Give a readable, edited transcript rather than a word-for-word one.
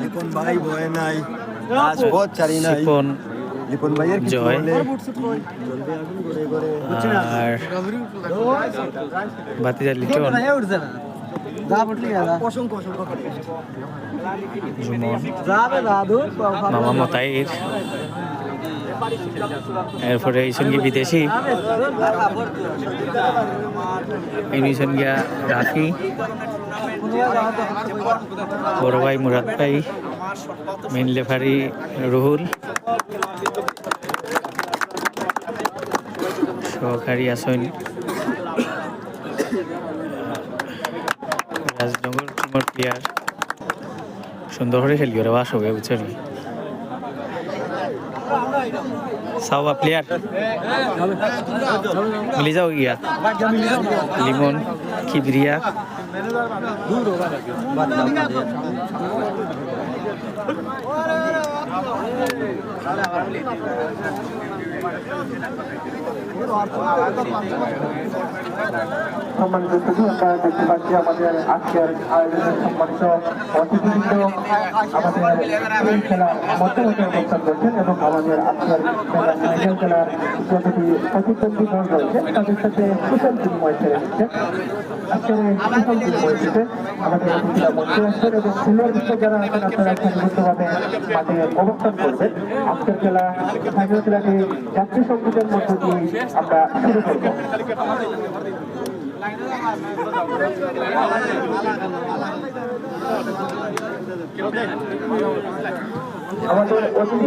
লিপন ভাই ভয় নাই, বহুত চারি নাই। লিপন ভাইয়ের জয় আর বাতিজা লিটন, মামা মতাইর, এরপরে এইসন গিয়ে বিদেশি, এইসন গিয়া রাফি, বড় ভাই মুরাদ ভাই, মেইন লেফারি রুহুল, সহকারী আসন রাজনগর টিমের প্লেয়ার। সুন্দর করে খেলি ওরা বাস হবে, বুঝছেন? সাওয়া প্লেয়ার মিলে যাও গিয়া লিমন কিবরিয়া সম্মানিত শুধু আমরা দেখতে পাচ্ছি আমাদের আজকের আয়োজনের সম্মানিত অতিথিবৃন্দ আমাদের এই খেলার মধ্যমধ্যে অবস্থান করছেন এবং আমাদের আজকের ফাইনাল খেলার যতটি প্রতিদ্বন্দ্বী দল রয়েছে তাদের সাথে কুশল বিনিময় ছেড়ে দিচ্ছেন। আজকের এই কুশল বিনিময় দিতে আমাদের অতিথিরা মঞ্চে আসছেন এবং খেলোয়াড় বিষয়ে যারা আছেন আপনারা সারিবদ্ধভাবে মাঠে অবস্থান করবেন। আজকের খেলা ফাইনাল খেলাটি জাতীয় সঙ্গীতের মধ্য দিয়ে আমরা শুরু করব। আমাদের অতিথি